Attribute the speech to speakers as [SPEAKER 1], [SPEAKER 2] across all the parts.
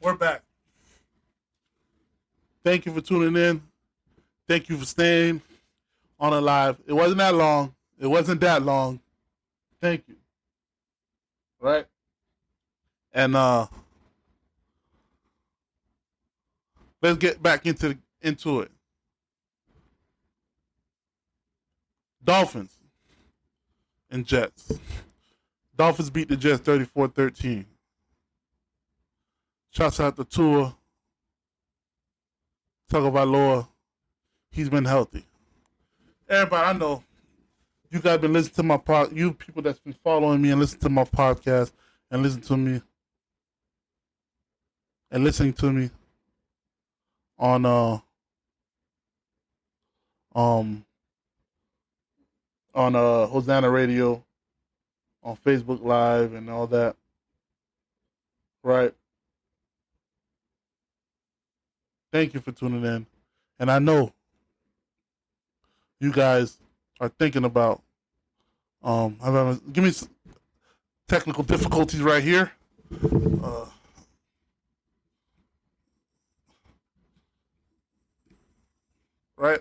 [SPEAKER 1] We're back. Thank you for tuning in. Thank you for staying on a live. It wasn't that long. It wasn't that long. Thank you. Right? And let's get back into it. Dolphins and Jets. Dolphins beat the Jets 34-13. Shouts out to Tua Tagovailoa. He's been healthy. Everybody, I know you guys been listening to my you people that's been following me and listening to my podcast and listening to me on um Hosanna Radio, on Facebook Live and all that. Right? Thank you for tuning in. And I know you guys are thinking about give me some technical difficulties right here. Right?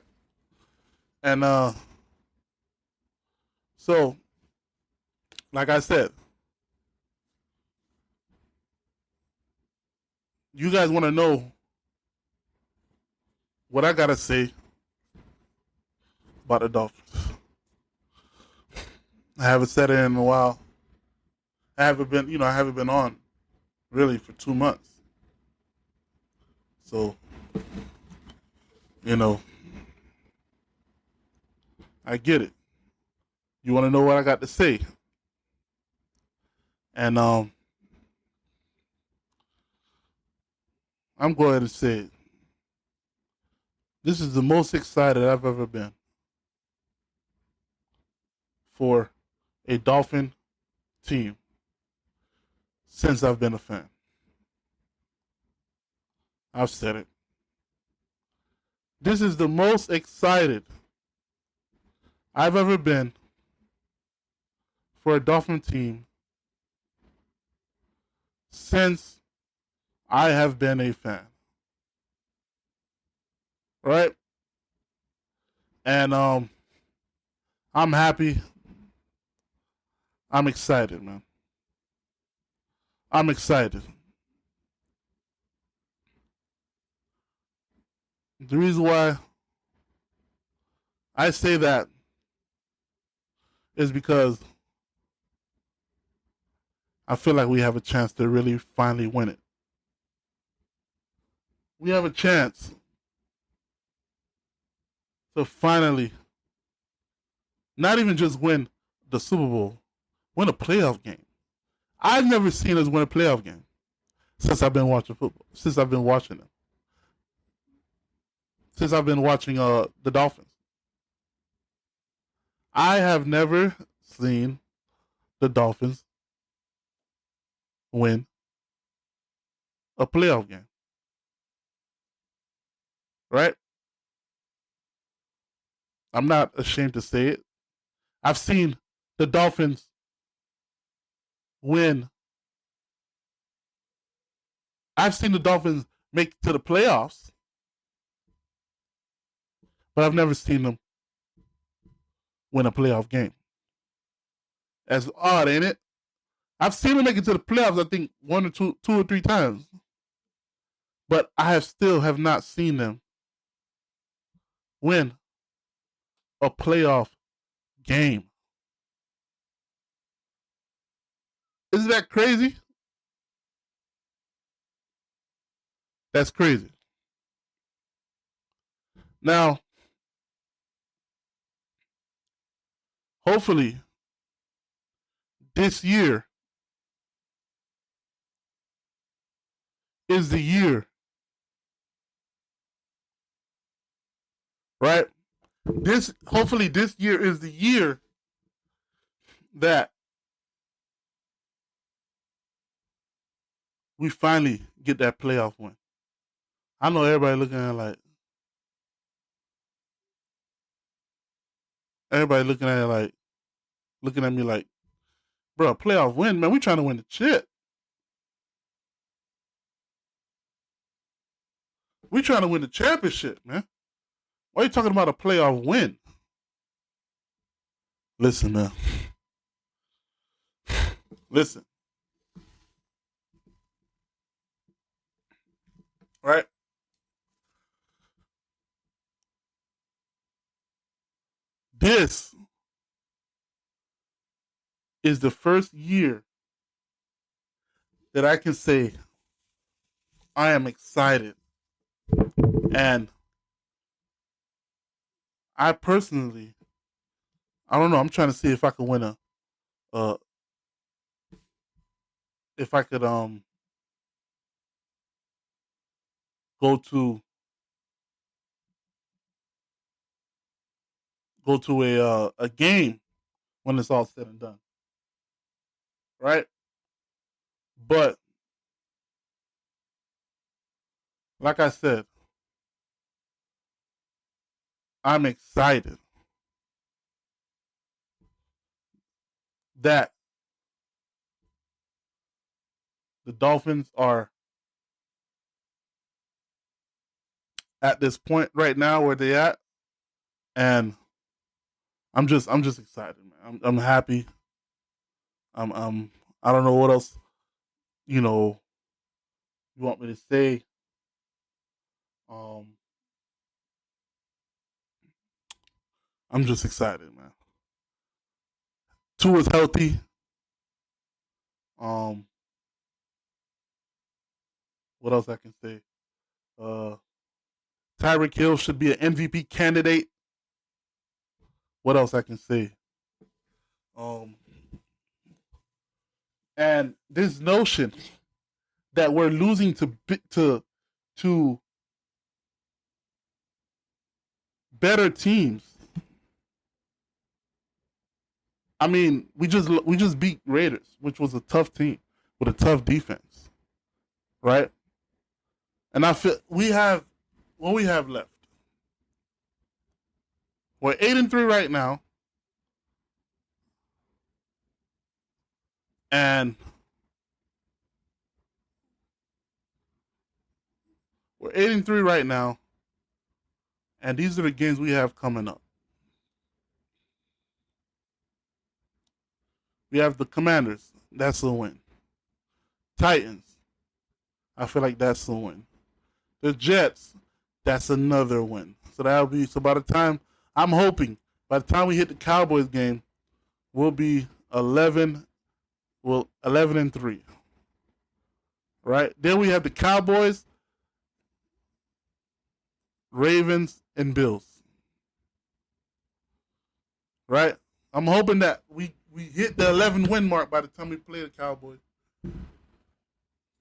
[SPEAKER 1] And so like I said, you guys want to know what I gotta say about the Dolphins. I haven't said it in a while. I haven't been on really for 2 months. So, I get it. You want to know what I got to say. And I'm going to say it. This is the most excited I've ever been for a Dolphin team since I've been a fan. I've said it. This is the most excited I've ever been for a Dolphin team since I have been a fan. Right? And I'm happy. I'm excited, man. I'm excited. The reason why I say that is because I feel like we have a chance to really finally win it. We have a chance to finally not even just win the Super Bowl, win a playoff game. I've never seen us win a playoff game since I've been watching football, since I've been watching them. Since I've been watching the Dolphins. I have never seen the Dolphins win a playoff game. Right? I'm not ashamed to say it. I've seen the Dolphins win. I've seen the Dolphins make it to the playoffs, but I've never seen them win a playoff game. That's odd, ain't it? I've seen them make it to the playoffs, I think, two or three times. But I still have not seen them win a playoff game. Isn't that crazy? That's crazy. Now, hopefully, this year is the year, right? Hopefully this year is the year that we finally get that playoff win. I know everybody looking at me like, bro, playoff win, man. We trying to win the shit. We trying to win the championship, man. Why are you talking about a playoff win? Listen, man. Listen. Right? This is the first year that I can say I am excited. And I personally, I don't know. I'm trying to see if I could win uh, if I could go to a game when it's all said and done, right? But like I said, I'm excited that the Dolphins are at this point right now where they at, and I'm just excited, man. I'm happy. I'm I don't know what else you know you want me to say. Um, I'm just excited, man. Two is healthy. Um, what else I can say? Uh, Tyreek Hill should be an MVP candidate. What else I can say? Um, and this notion that we're losing to better teams. I mean, we just beat Raiders, which was a tough team with a tough defense, right? And I feel we have what we have left. We're 8-3 right now, and we're 8-3 right now, and these are the games we have coming up. We have the Commanders. That's a win. Titans. I feel like that's a win. The Jets. That's another win. So that'll be so by the time I'm hoping by the time we hit the Cowboys game, we'll be 11-3. Right? Then we have the Cowboys, Ravens, and Bills. Right? I'm hoping that we hit the 11 win mark by the time we play the Cowboys.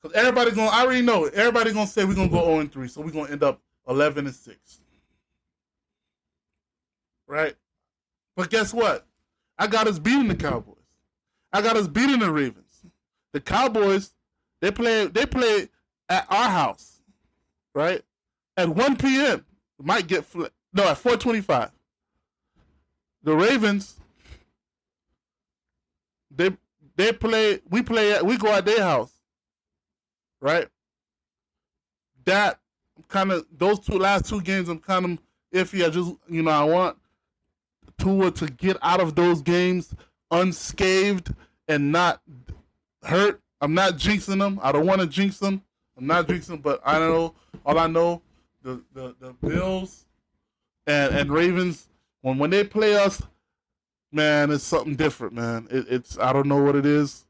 [SPEAKER 1] Because I already know it. Everybody gonna say we're gonna go 0-3, so we're gonna end up 11-6. Right? But guess what? I got us beating the Cowboys. I got us beating the Ravens. The Cowboys, they play at our house, right? At 1 p.m. Might get no at 4:25. The Ravens, they we go at their house, right? That kind of those last two games I'm kind of iffy. I just I want Tua to get out of those games unscathed and not hurt. I'm not jinxing them. I don't want to jinx them. I'm not jinxing, but I know all I know the Bills and Ravens when they play us, man, it's something different, man. It's I don't know what it is.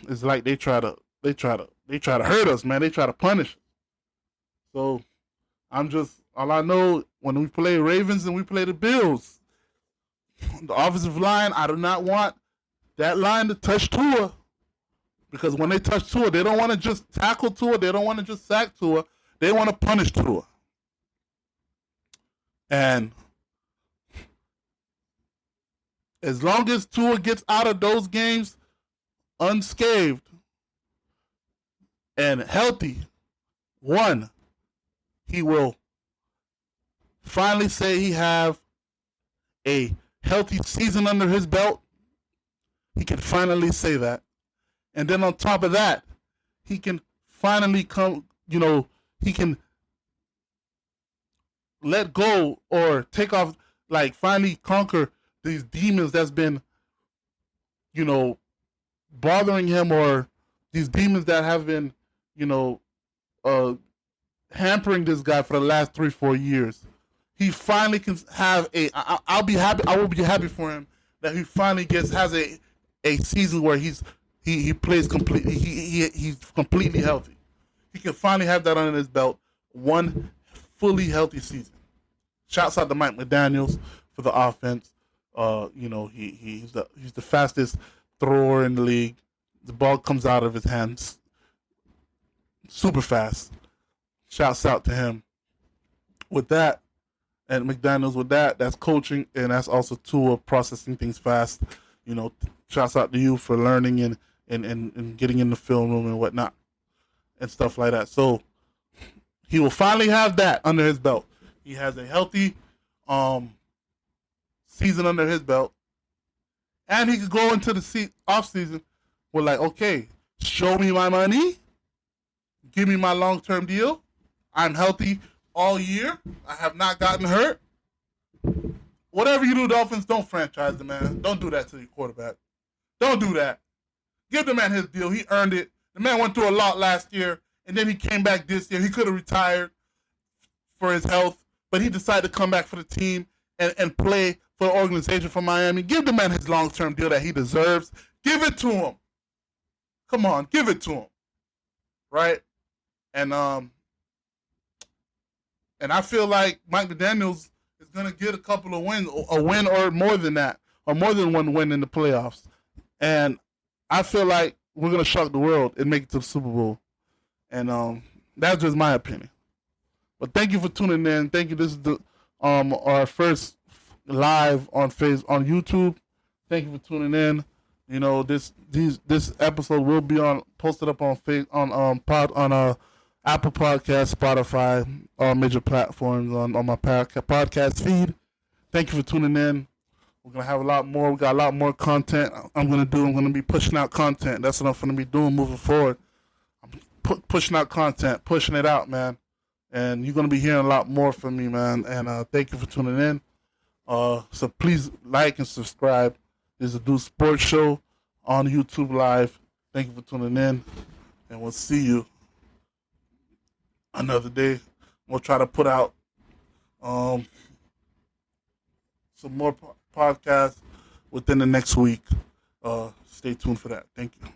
[SPEAKER 1] It's like they try to hurt us, man. They try to punish us. So I'm just all I know when we play Ravens and we play the Bills, the offensive line. I do not want that line to touch Tua because when they touch Tua, they don't want to just tackle Tua. They don't want to just sack Tua. They want to punish Tua. And as long as Tua gets out of those games unscathed and healthy, one, he will finally say he have a healthy season under his belt. He can finally say that. And then on top of that, he can finally come, he can let go or take off, like finally conquer these demons that's been, bothering him, or these demons that have been, you know, uh, hampering this guy for the last 3-4 years. He finally can have I'll be happy. I will be happy for him that he finally has a season where he plays completely. He's completely healthy. He can finally have that under his belt. One fully healthy season. Shouts out to Mike McDaniels for the offense. He's the fastest thrower in the league. The ball comes out of his hands super fast. Shouts out to him. With that, and McDaniels with that, that's coaching, and that's also Tua processing things fast. Shouts out to you for learning and getting in the film room and whatnot and stuff like that. So he will finally have that under his belt. He has a healthy season under his belt, and he could go into the off season with like, okay, show me my money, give me my long-term deal. I'm healthy all year. I have not gotten hurt. Whatever you do, Dolphins, don't franchise the man. Don't do that to your quarterback. Don't do that. Give the man his deal. He earned it. The man went through a lot last year, and then he came back this year. He could have retired for his health, but he decided to come back for the team and play for the organization for Miami. Give the man his long-term deal that he deserves. Give it to him. Come on, give it to him. Right? And I feel like Mike McDaniels is going to get a couple of wins, a win or more than that, or more than one win in the playoffs. And I feel like we're going to shock the world and make it to the Super Bowl. And that's just my opinion. But thank you for tuning in. Thank you. This is our first live on YouTube. Thank you for tuning in. This episode will be posted up on Apple Podcasts, Spotify, all major platforms on my podcast feed. Thank you for tuning in. We're gonna have a lot more. We got a lot more content. I'm gonna be pushing out content. That's what I'm gonna be doing moving forward. I'm pushing out content, pushing it out, man. And you're gonna be hearing a lot more from me, man. And thank you for tuning in. So please like and subscribe. This is a Do Sports Show on YouTube Live. Thank you for tuning in, and we'll see you another day. We'll try to put out some more podcasts within the next week. Stay tuned for that. Thank you.